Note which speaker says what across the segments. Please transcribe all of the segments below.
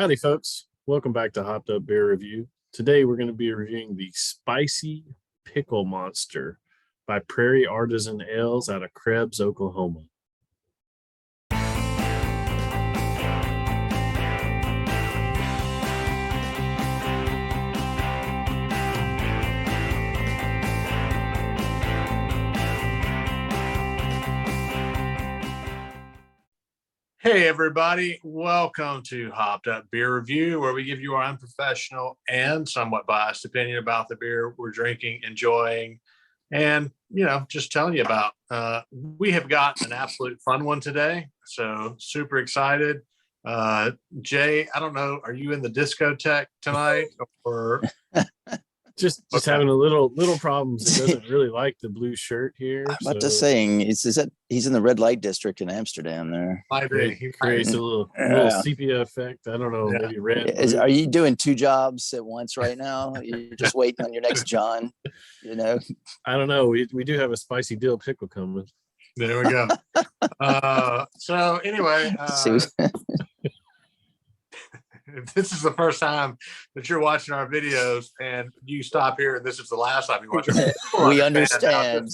Speaker 1: Howdy, folks. Welcome back to Hopped Up Beer Review. Today, we're going to be reviewing the Spicy Pickle Monster by Prairie Artisan Ales out of Krebs, Oklahoma.
Speaker 2: Hey everybody, welcome to Hopped Up Beer Review, where we give you our unprofessional and somewhat biased opinion about the beer we're drinking, enjoying, and just telling you about. We have got an absolute fun one today, so super excited. Jay, I don't know, are you in the discotheque tonight or
Speaker 1: Just
Speaker 2: Okay.
Speaker 1: having a little problems. It doesn't really like the blue shirt here.
Speaker 3: I'm about to saying, is that he's in the red light district in Amsterdam there.
Speaker 2: might be.
Speaker 1: It creates a little
Speaker 3: Yeah.
Speaker 1: sepia effect. I don't know,
Speaker 2: Yeah.
Speaker 1: maybe red.
Speaker 3: Are you doing two jobs at once right now? You're just waiting on your next John,
Speaker 1: I don't know. We do have a spicy dill pickle coming.
Speaker 2: There we go. So anyway,
Speaker 3: See,
Speaker 2: if this is the first time that you're watching our videos and you stop here and this is the last time you watch it,
Speaker 3: we understand.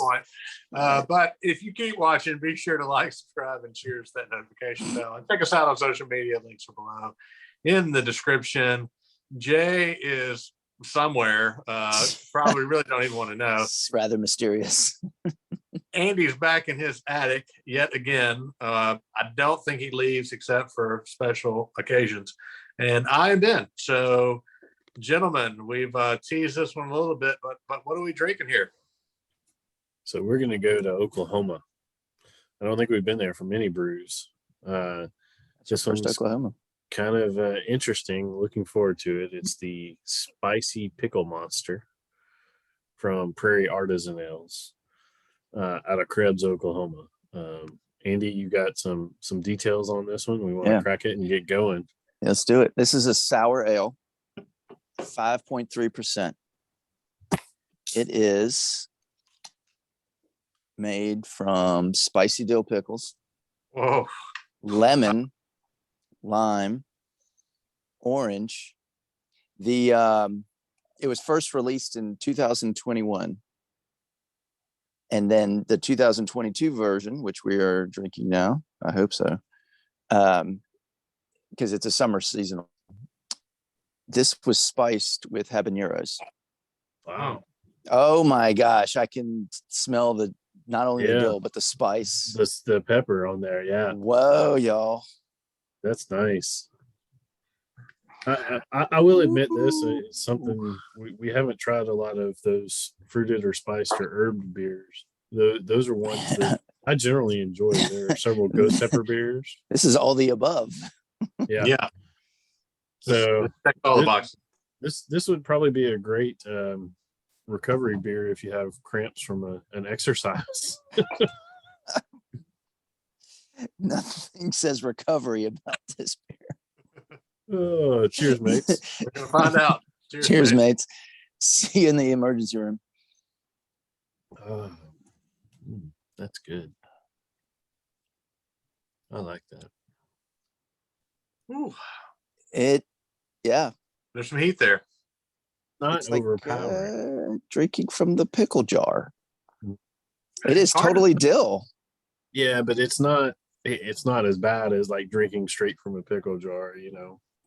Speaker 2: But if you keep watching, be sure to like, subscribe, and cheers that notification bell. And check us out on social media. Links are below in the description. Jay is somewhere. Probably really don't even want to know.
Speaker 3: It's rather mysterious.
Speaker 2: Andy's back in his attic yet again. I don't think he leaves except for special occasions. And I'm in. So, gentlemen, we've teased this one a little bit, but what are we drinking here?
Speaker 1: So we're going to go to Oklahoma. I don't think we've been there for many brews. This one's
Speaker 3: Oklahoma.
Speaker 1: kind of interesting. Looking forward to it. It's the Spicy Pickle Monster from Prairie Artisan Ales out of Krebs, Oklahoma. Andy, you got some details on this one? We want to crack it and get going.
Speaker 3: Let's do it. This is a sour ale, 5.3%. It is made from spicy dill pickles, lemon, lime, orange. It was first released in 2021. And then the 2022 version, which we are drinking now, I hope so, because it's a summer seasonal. This was spiced with habaneros.
Speaker 1: Wow.
Speaker 3: Oh my gosh, I can smell not only the dill, but the spice.
Speaker 1: The pepper on there, yeah.
Speaker 3: Whoa, y'all.
Speaker 1: That's nice. I will admit this is something we haven't tried a lot of those fruited or spiced or herbed beers. Those are ones that I generally enjoy. There are several ghost pepper beers.
Speaker 3: This is all the above.
Speaker 1: Yeah. So
Speaker 2: check all the boxes.
Speaker 1: This would probably be a great recovery beer if you have cramps from an exercise.
Speaker 3: Nothing says recovery about this beer.
Speaker 1: Oh, cheers, mates.
Speaker 2: We're gonna find out.
Speaker 3: Cheers, mates. See you in the emergency room.
Speaker 1: That's good. I like that.
Speaker 2: Ooh. There's some heat there.
Speaker 1: Not
Speaker 3: It's
Speaker 1: overpowering.
Speaker 3: like drinking from the pickle jar.
Speaker 1: Mm.
Speaker 3: It is totally dill.
Speaker 1: Yeah, but it's not as bad as like drinking straight from a pickle jar,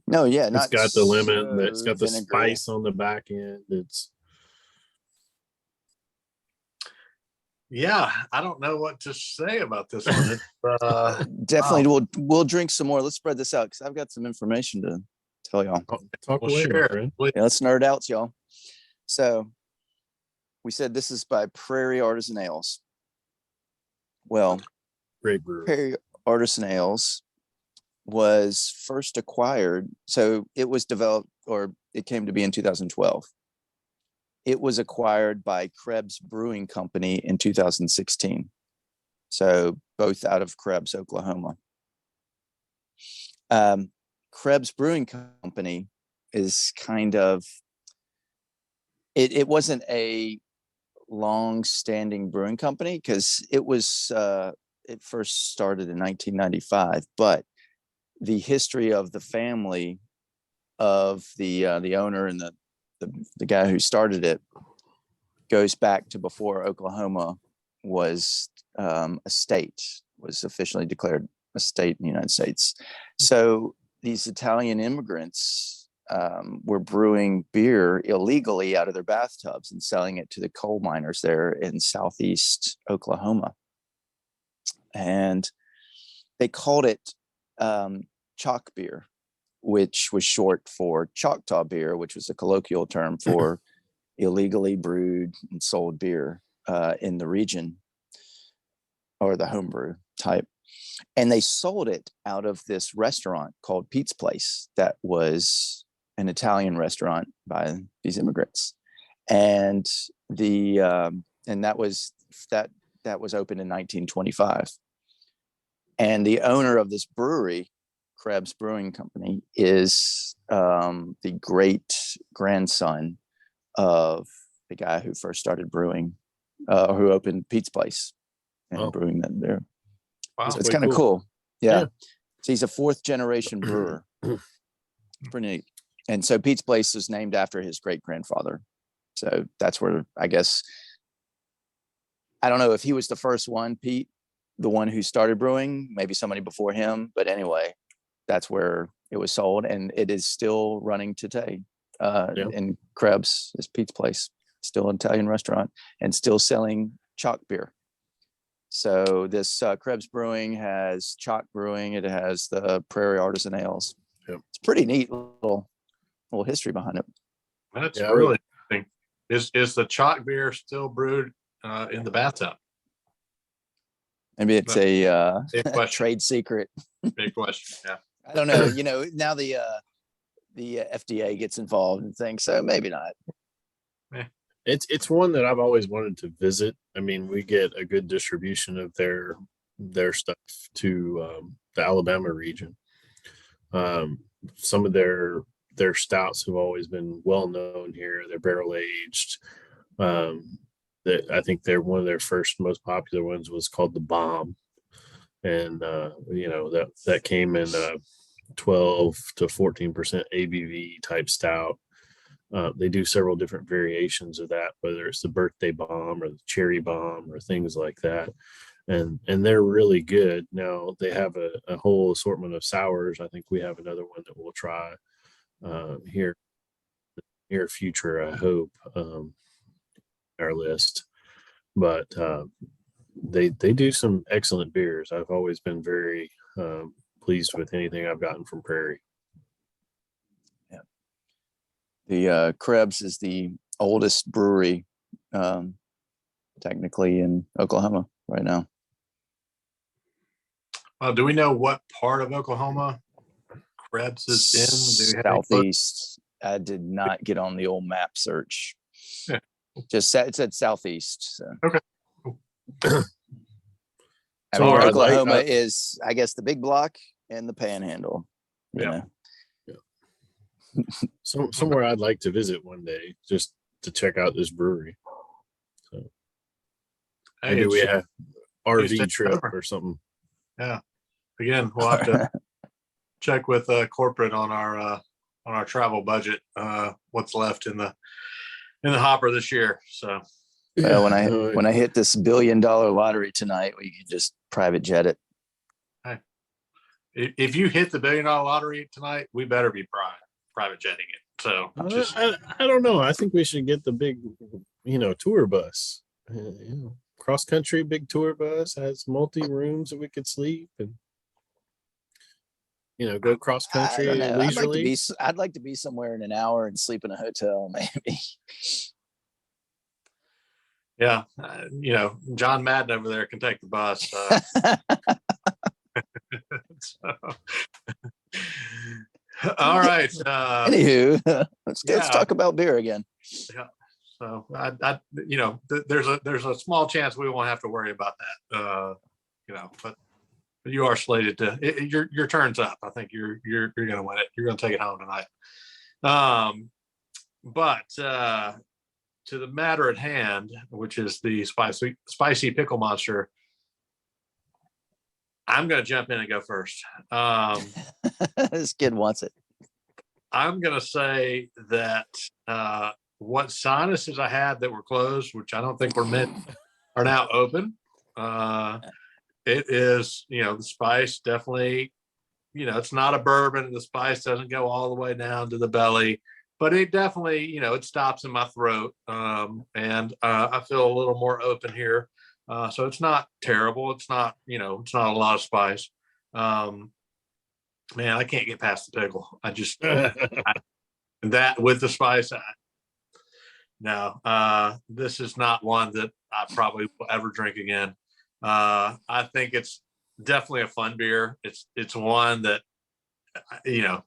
Speaker 3: No, yeah,
Speaker 1: It's got the lemon, it's got the
Speaker 3: vinegar.
Speaker 1: spice on the back end.
Speaker 2: I don't know what to say about this one.
Speaker 3: Definitely, we'll drink some more. Let's spread this out because I've got some information to tell y'all.
Speaker 1: Talk away, my friend.
Speaker 3: Yeah, let's nerd out, y'all. So we said this is by Prairie Artisan Ales. Well,
Speaker 1: Great brewery.
Speaker 3: Prairie Artisan Ales was first acquired. So it was developed, or it came to be in 2012. It was acquired by Krebs Brewing Company in 2016. So both out of Krebs, Oklahoma. Krebs Brewing Company is kind of, it wasn't a long-standing brewing company because it was, it first started in 1995, but the history of the family of the owner and the guy who started it goes back to before Oklahoma was a state, was officially declared a state in the United States. So these Italian immigrants were brewing beer illegally out of their bathtubs and selling it to the coal miners there in southeast Oklahoma. And they called it chalk beer, which was short for Choctaw beer, which was a colloquial term for illegally brewed and sold beer in the region, or the homebrew type. And they sold it out of this restaurant called Pete's Place that was an Italian restaurant by these immigrants. And that was opened in 1925. And the owner of this brewery, Krebs Brewing Company, is the great grandson of the guy who first started brewing, who opened Pete's Place and brewing that beer.
Speaker 2: Wow,
Speaker 3: so it's kind of cool.
Speaker 1: Yeah.
Speaker 3: So he's a fourth generation brewer. Pretty neat. And so Pete's Place is named after his great grandfather. So that's where, I guess, I don't know if he was the first one, Pete, the one who started brewing, maybe somebody before him. But anyway, that's where it was sold, and it is still running today. In Krebs is Pete's Place, still an Italian restaurant, and still selling chalk beer. So this Krebs Brewing has chalk brewing. It has the Prairie Artisan ales.
Speaker 1: Yep.
Speaker 3: It's pretty neat little history behind it.
Speaker 2: That's really interesting. Is the chalk beer still brewed in the bathtub?
Speaker 3: Maybe it's a
Speaker 2: question.
Speaker 3: trade secret.
Speaker 2: Big question. Yeah.
Speaker 3: I don't know. Now the FDA gets involved and things, so maybe not.
Speaker 1: It's one that I've always wanted to visit. I mean, we get a good distribution of their stuff to the Alabama region. Some of their stouts have always been well known here. They're barrel aged. I think they're one of their first most popular ones was called the Bomb, and that came in 12 to 14% ABV type stout. They do several different variations of that, whether it's the birthday bomb or the cherry bomb or things like that. And they're really good. Now they have a whole assortment of sours. I think we have another one that we'll try here in the near future, I hope, our list. But they do some excellent beers. I've always been very pleased with anything I've gotten from Prairie.
Speaker 3: The Krebs is the oldest brewery, technically, in Oklahoma right now.
Speaker 2: Do we know what part of Oklahoma Krebs is in?
Speaker 3: Southeast. I did not get on the old map search.
Speaker 2: Yeah.
Speaker 3: Just it said southeast. So.
Speaker 2: Okay.
Speaker 3: I mean, Oklahoma is, I guess, the big block and the Panhandle.
Speaker 2: Yeah.
Speaker 1: Somewhere I'd like to visit one day just to check out this brewery. So maybe we have RV trip or something.
Speaker 2: Yeah. Again, we'll have to check with corporate on our travel budget. What's left in the hopper this year. So
Speaker 3: when I hit this $1 billion lottery tonight, we can just private jet it.
Speaker 2: Hey, if you hit the $1 billion lottery tonight, we better be private jetting it. So
Speaker 1: I don't know. I think we should get the big, tour bus. Cross country big tour bus has multi rooms that we could sleep and go cross country leisurely.
Speaker 3: I'd like to be somewhere in an hour and sleep in a hotel, maybe.
Speaker 2: Yeah, John Madden over there can take the bus. All right.
Speaker 3: Anywho, let's talk about beer again.
Speaker 2: Yeah. So there's a small chance we won't have to worry about that. But you are slated to. Your turn's up. I think you're going to win it. You're going to take it home tonight. But to the matter at hand, which is the spicy pickle monster. I'm going to jump in and go first.
Speaker 3: This kid wants it.
Speaker 2: I'm going to say that what sinuses I had that were closed, which I don't think were meant, are now open. It is, the spice definitely, it's not a bourbon. The spice doesn't go all the way down to the belly, but it definitely, it stops in my throat. And I feel a little more open here. So it's not terrible. It's not, it's not a lot of spice. Man, I can't get past the pickle. That with the spice, no, this is not one that I probably will ever drink again. I think it's definitely a fun beer. It's one that, I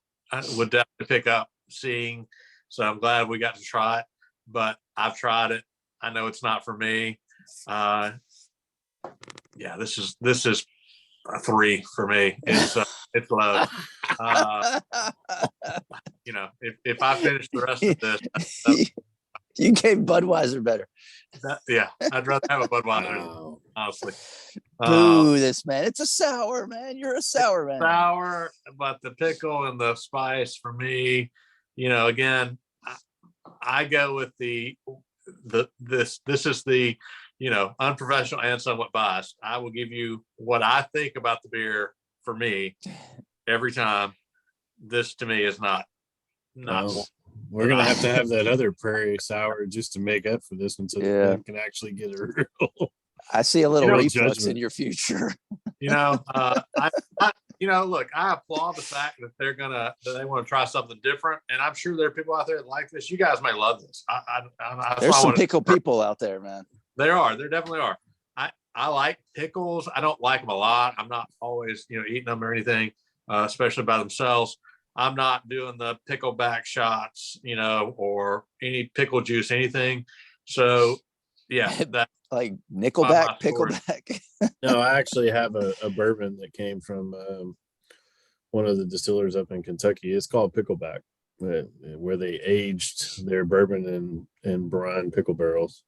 Speaker 2: would definitely pick up seeing. So I'm glad we got to try it, but I've tried it. I know it's not for me. Yeah, this is a 3 for me. It's low. If I finish the rest of this,
Speaker 3: you gave Budweiser better.
Speaker 2: Yeah, I'd rather have a Budweiser, honestly.
Speaker 3: Boo, this man. It's a sour, man. You're a sour man.
Speaker 2: Sour, but the pickle and the spice for me, again, I go with this is the, unprofessional and somewhat biased. I will give you what I think about the beer for me every time. This to me is not.
Speaker 1: We're gonna have to have that other Prairie Sour just to make up for this one, so that we can actually get a real.
Speaker 3: I see a little reflux
Speaker 1: judgment
Speaker 3: in your future.
Speaker 2: Look, I applaud the fact that they want to try something different, and I'm sure there are people out there that like this. You guys may love this.
Speaker 3: There's some pickle people out there, man.
Speaker 2: There definitely are. I like pickles. I don't like them a lot. I'm not always, eating them or anything, especially by themselves. I'm not doing the pickleback shots, or any pickle juice, anything. So, yeah, that
Speaker 3: like Nickelback, pickleback.
Speaker 1: No, I actually have a bourbon that came from one of the distillers up in Kentucky. It's called Pickleback, where they aged their bourbon in brine pickle barrels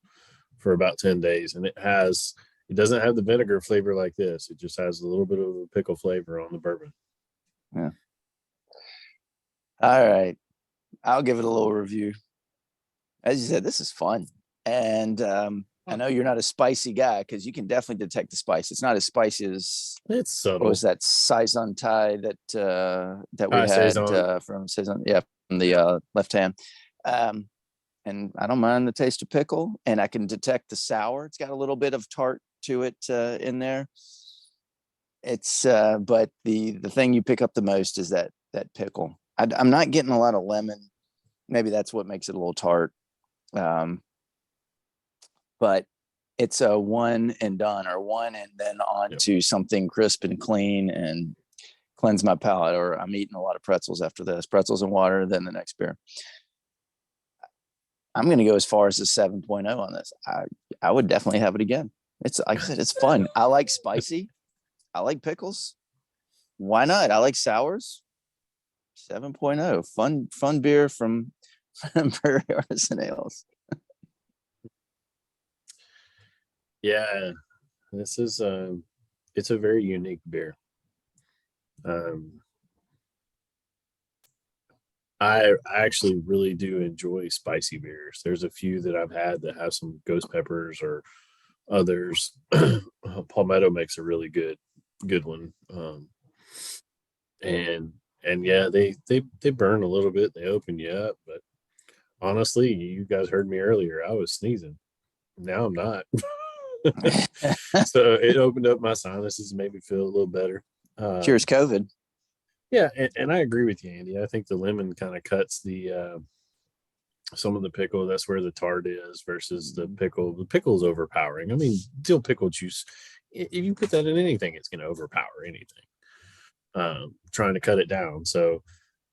Speaker 1: for about 10 days, and it doesn't have the vinegar flavor like this. It just has a little bit of a pickle flavor on the bourbon.
Speaker 3: Yeah. All right, I'll give it a little review. As you said, this is fun, and I know you're not a spicy guy because you can definitely detect the spice. It's not as spicy as
Speaker 1: it's subtle.
Speaker 3: What was that Saison Thai that we had from Saison? Yeah, from the left hand. And I don't mind the taste of pickle, and I can detect the sour. It's got a little bit of tart to it in there. It's but the thing you pick up the most is that pickle. I'm not getting a lot of lemon. Maybe that's what makes it a little tart. But it's a one and done, or one and then on to something crisp and clean and cleanse my palate. Or I'm eating a lot of pretzels after this, pretzels and water, then the next beer. I'm going to go as far as a 7.0 on this. I would definitely have it again. It's like I said, it's fun. I like spicy. I like pickles. Why not? I like sours. 7.0, fun beer from Prairie Artisan Ales.
Speaker 1: Yeah, this is it's a very unique beer. I actually really do enjoy spicy beers. There's a few that I've had that have some ghost peppers or others. Palmetto makes a really good one. And yeah, they burn a little bit. They open you up, but honestly, you guys heard me earlier. I was sneezing. Now I'm not. So it opened up my sinuses and made me feel a little better.
Speaker 3: Cheers, COVID.
Speaker 1: Yeah, and I agree with you, Andy. I think the lemon kind of cuts the some of the pickle. That's where the tart is versus the pickle. The pickle is overpowering. I mean, dill pickle juice. If you put that in anything, it's going to overpower anything. Trying to cut it down. So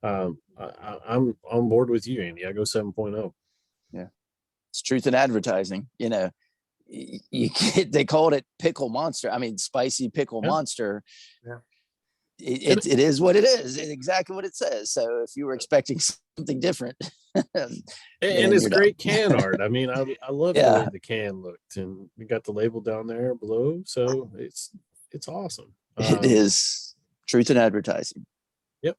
Speaker 1: I'm on board with you, Andy. I go 7.0.
Speaker 3: Yeah, it's truth in advertising. They called it pickle monster. I mean, spicy pickle monster.
Speaker 2: Yeah.
Speaker 3: It is what it is. It's exactly what it says. So if you were expecting something different,
Speaker 1: and it's great can art. I mean, I love the way the can looked, and we got the label down there below. So it's awesome.
Speaker 3: It is truth in advertising.
Speaker 1: Yep.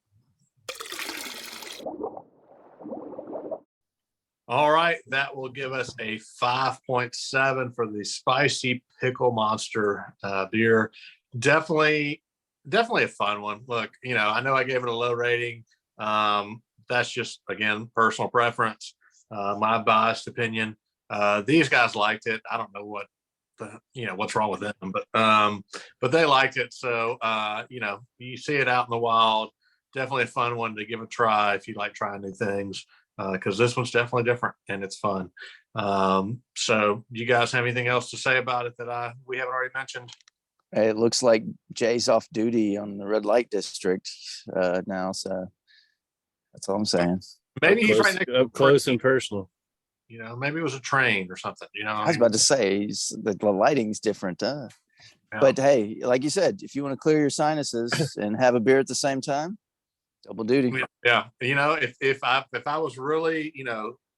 Speaker 2: All right, that will give us a 5.7 for the spicy pickle monster beer. Definitely a fun one. Look, I know I gave it a low rating. That's just, again, personal preference, my biased opinion. These guys liked it. I don't know what's wrong with them, but they liked it. So you see it out in the wild. Definitely a fun one to give a try if you like trying new things, because this one's definitely different and it's fun. So do you guys have anything else to say about it that we haven't already mentioned?
Speaker 3: It looks like Jay's off duty on the red light district now, so that's all I'm saying.
Speaker 2: Maybe he's right next
Speaker 1: up close and personal.
Speaker 2: Maybe it was a train or something.
Speaker 3: I was about to say the lighting's different,
Speaker 2: Yeah.
Speaker 3: but hey, like you said, if you want to clear your sinuses and have a beer at the same time, double duty.
Speaker 2: Yeah, if I was really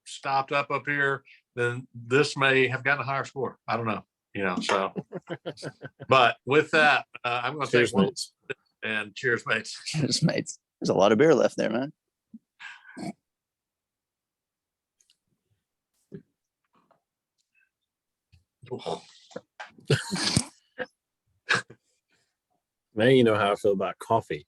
Speaker 2: stopped up here, then this may have gotten a higher score. I don't know. So. But with that, I'm going to take one and cheers, mates.
Speaker 3: Cheers, mates. There's a lot of beer left there, man.
Speaker 1: Now you know how I feel about coffee.